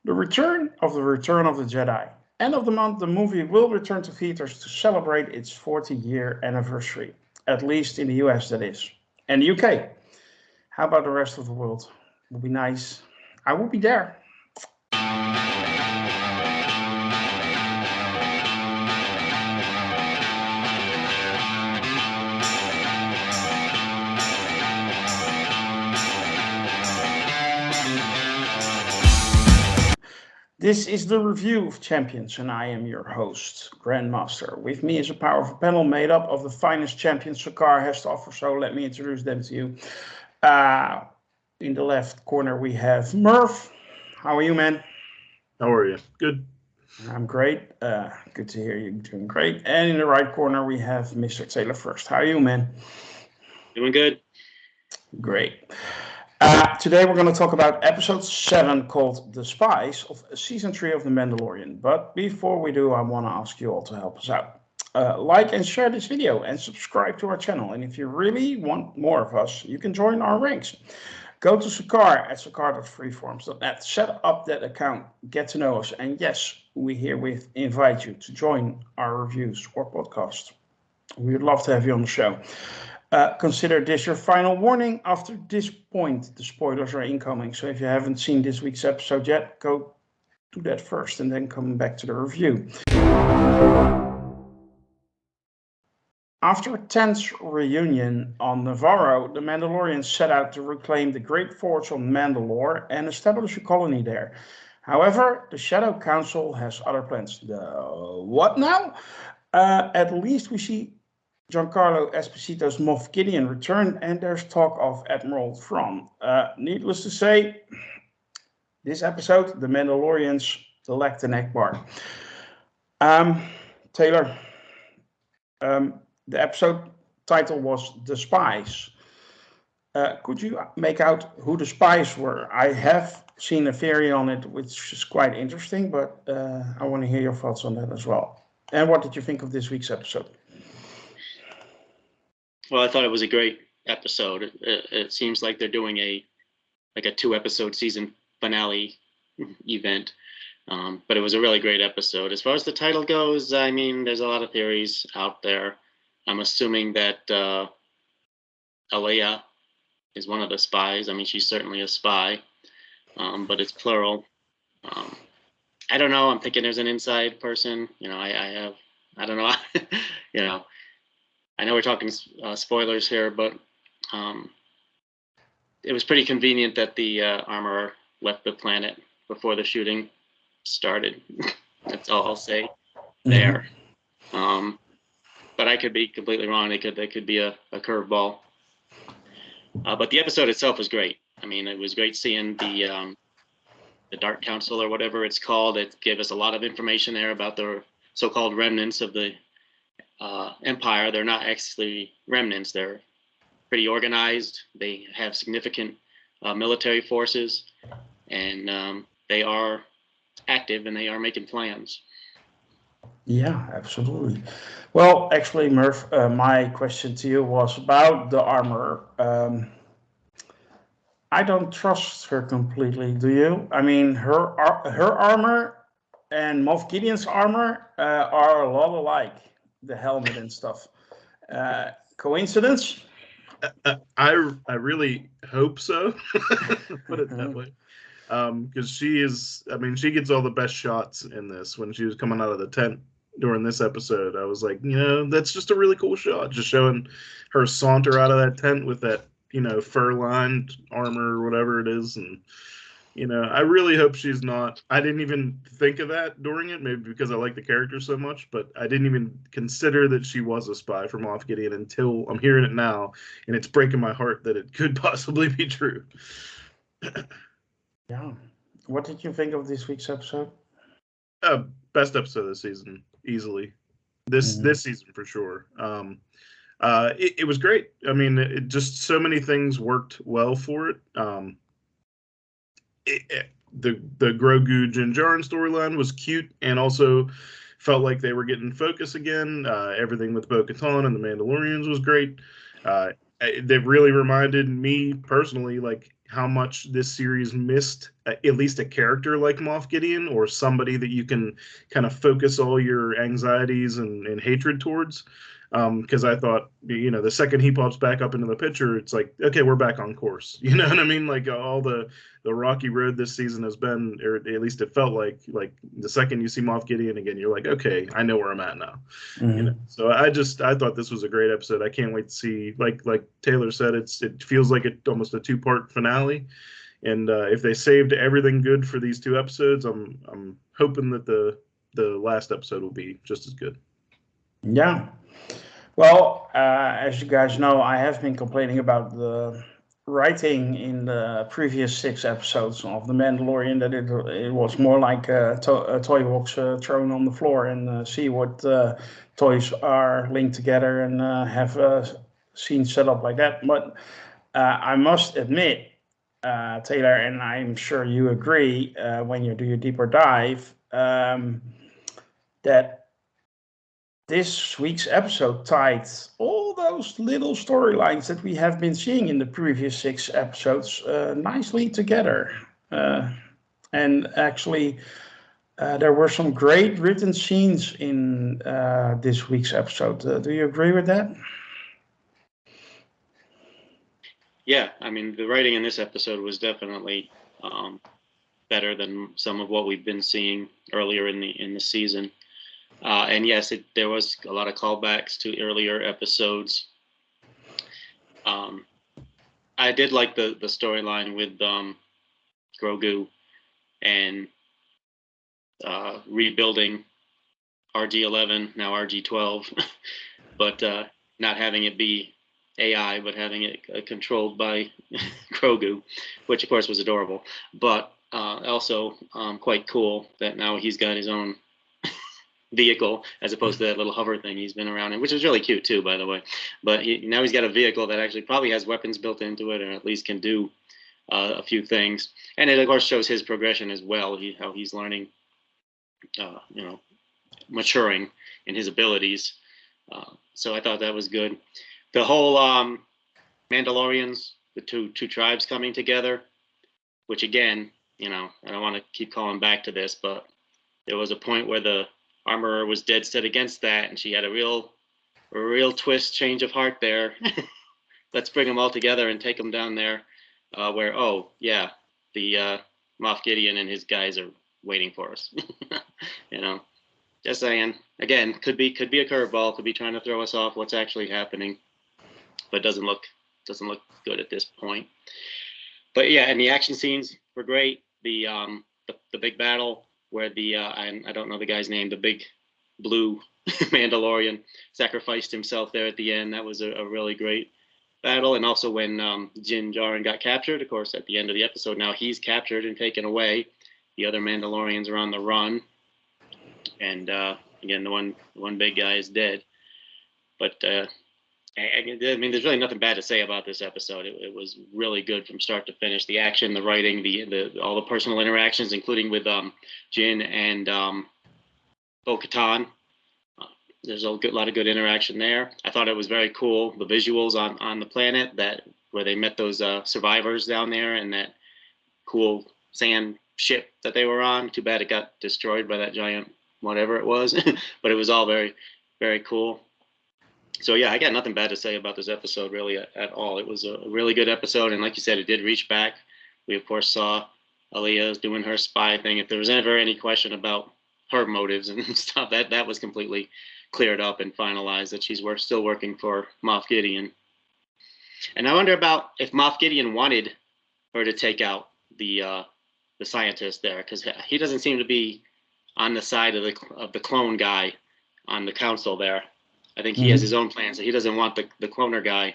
The Return of the Jedi. End of the month, the movie will return to theaters to celebrate its 40-year anniversary. At least in the US, that is. And the UK. How about the rest of the world? Would be nice. I will be there. This is the review of Champions, and I am your host, Grandmaster. With me is a powerful panel made up of the finest champions Sakar has to offer, so let me introduce them to you. In the left corner, we have Merv. How are you, man? How are you? Good. I'm great. Good to hear you doing great. And in the right corner, we have Mr. Taylor First. How are you, man? Doing good. Great. Today we're going to talk about episode 7 called The Spies of season 3 of The Mandalorian. But before we do, I want to ask you all to help us out. Like and share this video and subscribe to our channel. And if you really want more of us, you can join our ranks. Go to Sakar at sakar.freeforms.net. Set up that account, get to know us. And yes, we herewith invite you to join our reviews or podcast. We would love to have you on the show. Consider this your final warning. After this point, the spoilers are incoming. So if you haven't seen this week's episode yet, go do that first and then come back to the review. After a tense reunion on Navarro, the Mandalorians set out to reclaim the Great Forge on Mandalore and establish a colony there. However, the Shadow Council has other plans. What now? At least we see Giancarlo Esposito's Moff Gideon return, and there's talk of Admiral Thrawn. Needless to say, this episode, the Mandalorians elect an Akbar. Taylor, the episode title was The Spies. Could you make out who the spies were? I have seen a theory on it, which is quite interesting, but I want to hear your thoughts on that as well. And what did you think of this week's episode? Well, I thought it was a great episode. It seems like they're doing a 2-episode season finale event, but it was a really great episode. As far as the title goes, I mean, there's a lot of theories out there. I'm assuming that Alea is one of the spies. I mean, she's certainly a spy, but it's plural. I don't know. I'm thinking there's an inside person. You know, I don't know. You know. I know we're talking spoilers here, but it was pretty convenient that the armorer left the planet before the shooting started. That's all I'll say there. But I could be completely wrong. They could be a curveball. But the episode itself was great. I mean, it was great seeing the Dark Council or whatever it's called. It gave us a lot of information there about the so-called remnants of the Empire. They're not actually remnants. They're pretty organized. They have significant military forces, and they are active and they are making plans. Yeah, absolutely. Well, actually, Merv, my question to you was about the armor. I don't trust her completely. Do you? I mean, her armor and Moff Gideon's armor are a lot alike. The helmet and stuff. Coincidence? I really hope so. Put it that way. Because she is, I mean, she gets all the best shots in this. When she was coming out of the tent during this episode, I was like, you know, that's just a really cool shot. Just showing her saunter out of that tent with that, you know, fur-lined armor or whatever it is. And, you know, I really hope she's not. I didn't even think of that during it, maybe because I like the character so much, but I didn't even consider that she was a spy from Moff Gideon until I'm hearing it now, and it's breaking my heart that it could possibly be true. Yeah. What did you think of this week's episode? Best episode of the season, easily. This season for sure. It was great. I mean, it just so many things worked well for it. The Grogu Din Djarin storyline was cute and also felt like they were getting focus again. Everything with Bo-Katan and the Mandalorians was great. They really reminded me personally, like how much this series missed at least a character like Moff Gideon, or somebody that you can kind of focus all your anxieties and hatred towards. Because I thought, the second he pops back up into the picture, it's like, okay, we're back on course. You know what I mean? Like all the rocky road this season has been, or at least it felt like the second you see Moff Gideon again, you're like, okay, I know where I'm at now. So I thought this was a great episode. I can't wait to see, like Taylor said, it feels like almost a 2-part finale. And if they saved everything good for these 2 episodes, I'm hoping that the last episode will be just as good. Yeah. Well, as you guys know, I have been complaining about the writing in the previous 6 episodes of The Mandalorian, that it was more like a toy box thrown on the floor and see what toys are linked together and have a scene set up like that. But I must admit, Taylor, and I'm sure you agree when you do your deeper dive, that this week's episode tied all those little storylines that we have been seeing in the previous 6 episodes nicely together. And actually, there were some great written scenes in this week's episode. Do you agree with that? Yeah, I mean, the writing in this episode was definitely better than some of what we've been seeing earlier in the season. And yes, there was a lot of callbacks to earlier episodes. I did like the storyline with Grogu and rebuilding RG-11, now RG-12, but not having it be AI, but having it controlled by Grogu, which of course was adorable, but also quite cool that now he's got his own vehicle as opposed to that little hover thing he's been around in, which is really cute too, by the way. But now he's got a vehicle that actually probably has weapons built into it, or at least can do a few things. And it of course shows his progression as well, how he's learning, maturing in his abilities. So I thought that was good. The whole Mandalorians, the two tribes coming together, which again, I don't want to keep calling back to this, but there was a point where the Armorer was dead set against that, and she had a real twist, change of heart there. Let's bring them all together and take them down there, where the Moff Gideon and his guys are waiting for us. Just saying. Again, could be a curveball, could be trying to throw us off what's actually happening, but doesn't look good at this point. But yeah, and the action scenes were great. The big battle where I don't know the guy's name, the big blue Mandalorian sacrificed himself there at the end. That was a really great battle. And also when Din Djarin got captured, of course, at the end of the episode, now he's captured and taken away. The other Mandalorians are on the run. And again, the one big guy is dead. But I mean, there's really nothing bad to say about this episode. It was really good from start to finish. The action, the writing, all the personal interactions, including with Jin and Bo-Katan. There's a lot of good interaction there. I thought it was very cool. The visuals on the planet where they met those survivors down there, and that cool sand ship that they were on. Too bad it got destroyed by that giant whatever it was, but it was all very, very cool. So yeah, I got nothing bad to say about this episode really at all. It was a really good episode, and like you said, it did reach back. We of course saw Aaliyah doing her spy thing. If there was ever any question about her motives and stuff, that was completely cleared up and finalized, that she's still working for Moff Gideon. And I wonder about if Moff Gideon wanted her to take out the scientist there, because he doesn't seem to be on the side of the clone guy on the council there. I think he has his own plans. So he doesn't want the cloner guy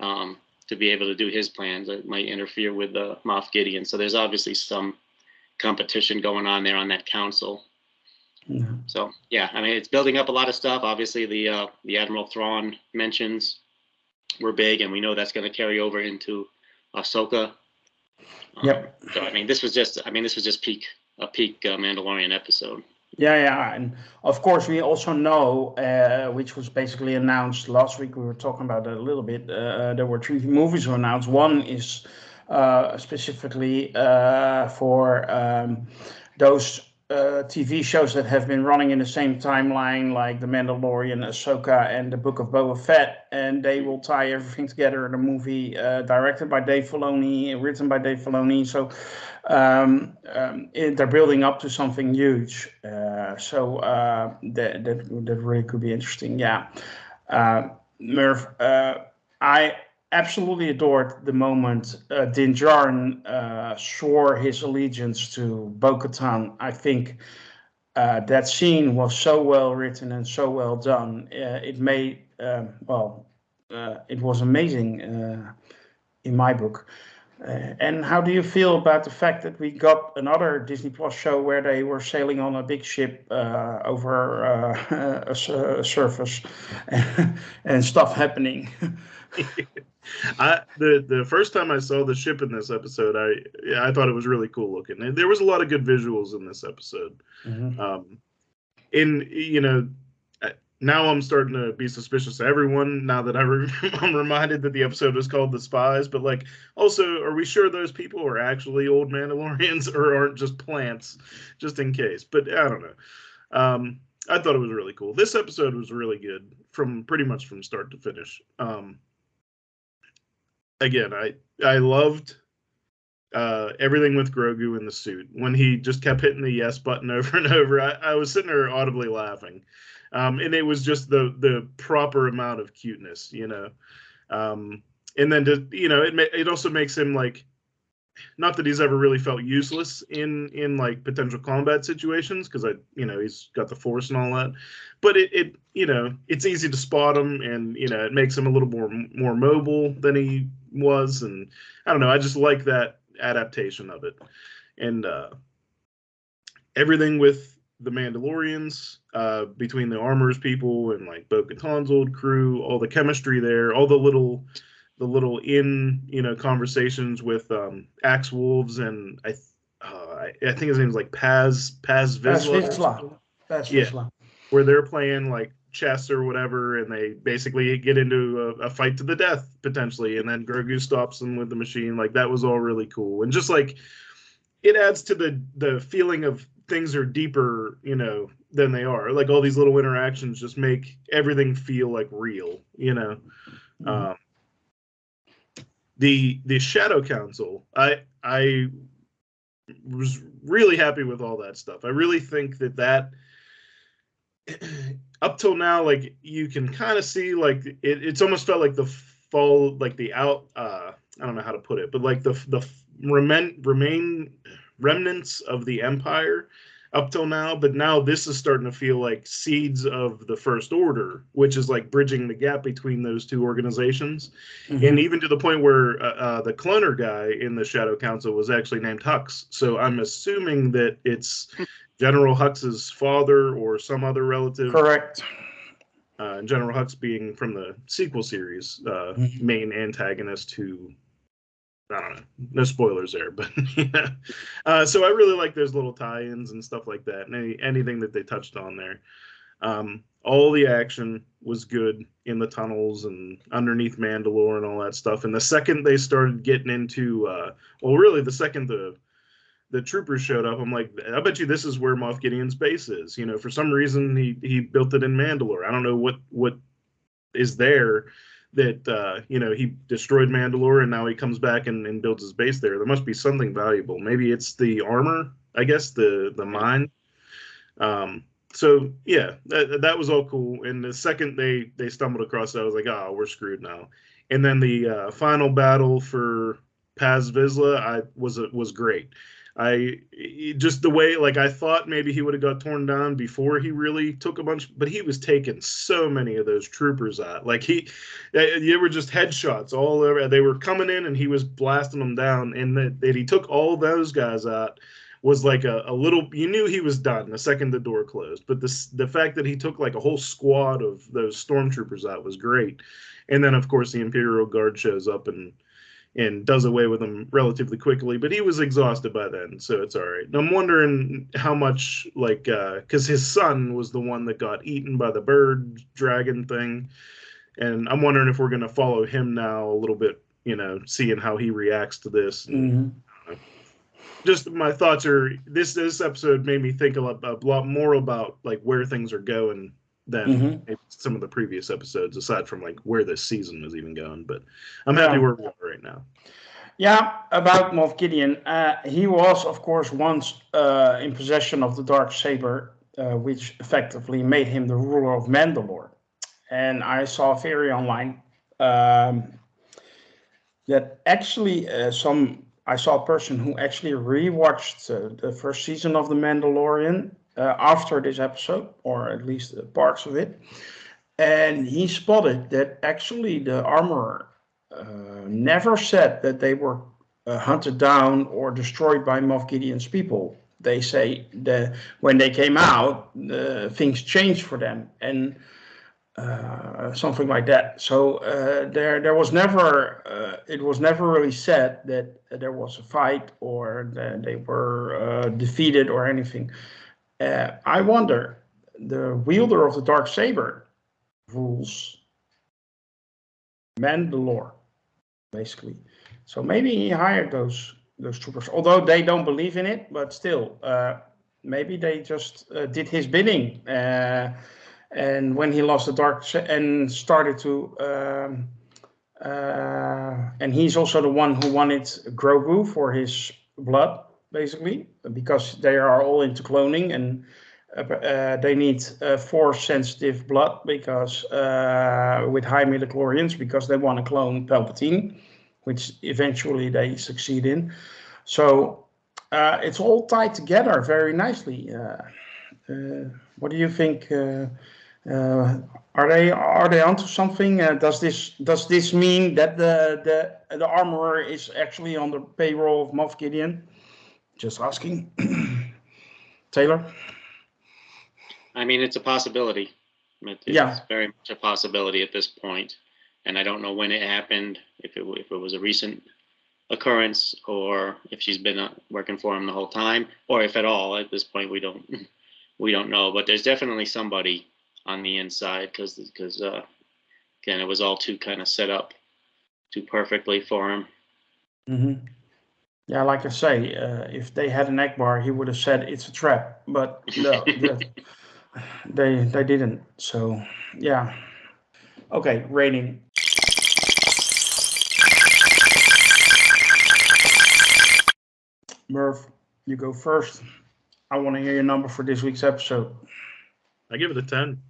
to be able to do his plans. It might interfere with Moff Gideon. So there's obviously some competition going on there on that council. Yeah. So yeah, I mean, it's building up a lot of stuff. Obviously, the Admiral Thrawn mentions were big, and we know that's going to carry over into Ahsoka. Yep. So I mean, this was just peak Mandalorian episode. Yeah, and of course we also know, which was basically announced last week. We were talking about that a little bit. There were 3 movies announced. One is specifically for those TV shows that have been running in the same timeline, like The Mandalorian, Ahsoka, and the Book of Boba Fett, and they will tie everything together in a movie directed by Dave Filoni, written by Dave Filoni. So they're building up to something huge. So that really could be interesting. Yeah, Merv, I absolutely adored the moment Din Djarin swore his allegiance to Bo-Katan. I think that scene was so well written and so well done. It made, it was amazing in my book. And how do you feel about the fact that we got another Disney Plus show where they were sailing on a big ship over a surface and stuff happening? The first time I saw the ship in this episode, I thought it was really cool looking. And there was a lot of good visuals in this episode. Mm-hmm. Now I'm starting to be suspicious of everyone now that I'm reminded that the episode was called The Spies. But like, also, are we sure those people are actually old Mandalorians or aren't just plants, just in case? But I don't know. I thought it was really cool. This episode was really good pretty much from start to finish. Again, I loved everything with Grogu in the suit. When he just kept hitting the yes button over and over, I was sitting there audibly laughing. And it was just the proper amount of cuteness, you know. And then it also makes him like, not that he's ever really felt useless in like potential combat situations, because he's got the Force and all that, but it's easy to spot him, and it makes him a little more mobile than he was, and I don't know, I just like that adaptation of it. And everything with the Mandalorians, between the Armor's people and like Bo-Katan's old crew, all the chemistry there, all the little conversations with Axe Wolves, and I think his name's like Paz Vizsla. Vizsla. Where they're playing like chess or whatever, and they basically get into a fight to the death potentially, and then Grogu stops them with the machine. Like, that was all really cool, and just like it adds to the feeling of things are deeper, than they are. Like, all these little interactions just make everything feel like real, Mm-hmm. The Shadow Council, I was really happy with all that stuff. I really think that up till now, like, you can kind of see like it's almost felt like the fall, like the out. I don't know how to put it, but like the remnants of the Empire up till now, but now this is starting to feel like seeds of the First Order, which is like bridging the gap between those two organizations. Mm-hmm. And even to the point where the cloner guy in the Shadow Council was actually named Hux. So I'm assuming that it's General Hux's father or some other relative. Correct. General Hux being from the sequel series, mm-hmm. main antagonist who, I don't know, no spoilers there, but yeah. So I really like those little tie-ins and stuff like that, and anything that they touched on there. All the action was good in the tunnels and underneath Mandalore and all that stuff. And the second they started getting into, really the second the troopers showed up, I'm like, I bet you this is where Moff Gideon's base is. For some reason he built it in Mandalore. I don't know what is there that he destroyed Mandalore and now he comes back and builds his base there. There must be something valuable. Maybe it's the armor, I guess, the mine. So yeah, that was all cool. And the second they stumbled across it, I was like, oh, we're screwed now. And then the final battle for Paz Vizsla was great. Just the way, like, I thought maybe he would have got torn down before he really took a bunch, but he was taking so many of those troopers out. Like, they were just headshots all over. They were coming in and he was blasting them down. And that he took all those guys out was like a little, you knew he was done the second the door closed. But the fact that he took like a whole squad of those stormtroopers out was great. And then, of course, the Imperial Guard shows up and does away with him relatively quickly, but he was exhausted by then, so it's all right. And I'm wondering how much, like, because his son was the one that got eaten by the bird dragon thing, and I'm wondering if we're going to follow him now a little bit seeing how he reacts to this. And, Mhm. just my thoughts are this episode made me think a lot more about like where things are going than Mhm. maybe some of the previous episodes, aside from like where this season was even going. But I'm happy Yeah. where we are right now. Yeah, about Moff Gideon. He was, of course, once in possession of the dark saber, which effectively made him the ruler of Mandalore. And I saw a theory online um, that actually I saw a person who actually rewatched the first season of The Mandalorian after this episode, or at least parts of it, and he spotted that actually the armorer never said that they were hunted down or destroyed by Moff Gideon's people. They say that when they came out, things changed for them, and something like that. So there was never it was never really said that there was a fight or that they were defeated or anything. I wonder, the wielder of the dark saber rules Mandalore, basically. So maybe he hired those troopers, although they don't believe in it. But still, maybe they just did his bidding. And when he lost the and started to, and he's also the one who wanted Grogu for his blood, basically, because they are all into cloning and they need force sensitive blood because with high midichlorians because they want to clone Palpatine, which eventually they succeed in. So it's all tied together very nicely. What do you think? Are they onto something? Does this mean that the armorer is actually on the payroll of Moff Gideon? Just asking, Taylor. I mean, it's a possibility. It's Yeah. very much a possibility at this point, and I don't know when it happened. If it was a recent occurrence, or if she's been working for him the whole time, or if at all. At this point, we don't know. But there's definitely somebody on the inside because again, it was all too kind of set up too perfectly for him. Mm-hmm. Yeah, like I say, if they had an egg bar, he would have said it's a trap. But no, they didn't. So yeah. Okay, rating. Merv, you go first. I want to hear your number for this week's episode. I give it a 10.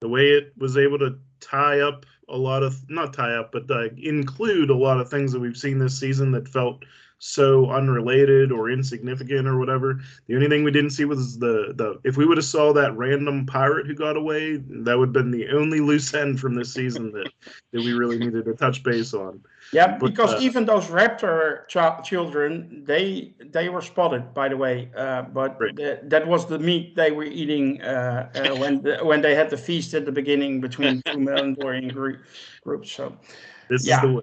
The way it was able to tie up a lot of, not tie up, but include a lot of things that we've seen this season that felt so unrelated or insignificant or whatever. The only thing we didn't see was the if we would have saw that random pirate who got away, that would have been the only loose end from this season that we really needed to touch base on. Yeah, because even those raptor children, they were spotted, by the way. But right. that was the meat they were eating when they had the feast at the beginning between two Mandalorian groups. So this is the way.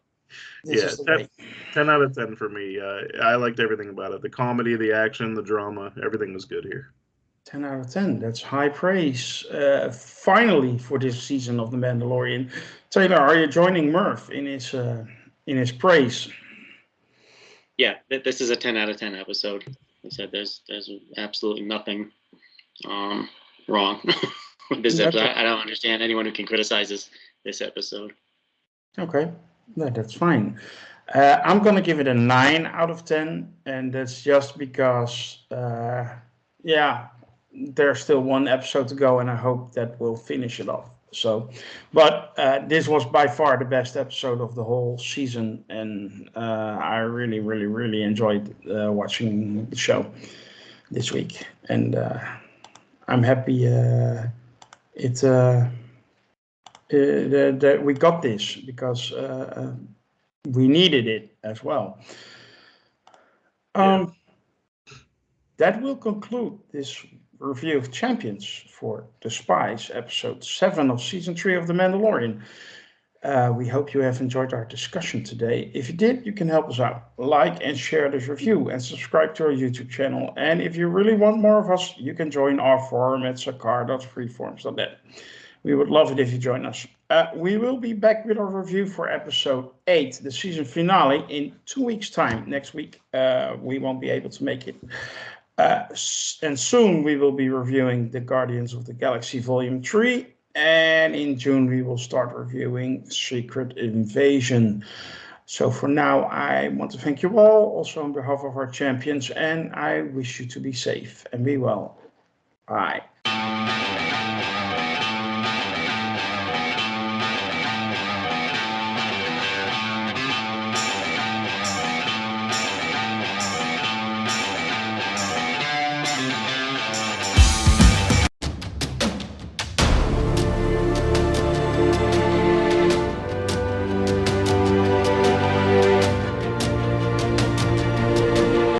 This is the 10, way. 10 out of 10 for me. I liked everything about it. The comedy, the action, the drama, everything was good here. 10 out of 10. That's high praise. Finally, for this season of The Mandalorian. Taylor, are you joining Merv in his praise? Yeah, this is a 10 out of 10 episode. I said there's absolutely nothing wrong with this episode. I don't understand anyone who can criticize this episode. Okay, that's fine. I'm going to give it a 9 out of 10, and that's just because, there's still one episode to go, and I hope that we'll finish it off. So, but this was by far the best episode of the whole season, and I really, really, really enjoyed watching the show this week, and I'm happy that we got this because we needed it as well. That will conclude this review of Champions for The Spies, episode 7 of season 3 of The Mandalorian. We hope you have enjoyed our discussion today. If you did, you can help us out. Like and share this review and subscribe to our YouTube channel. And if you really want more of us, you can join our forum at sakar.freeforums.net. We would love it if you join us. We will be back with our review for episode 8, the season finale, in 2 weeks' time. Next week, we won't be able to make it. And soon we will be reviewing the Guardians of the Galaxy Volume 3. And in June, we will start reviewing Secret Invasion. So for now, I want to thank you all, also on behalf of our champions, and I wish you to be safe and be well. Bye.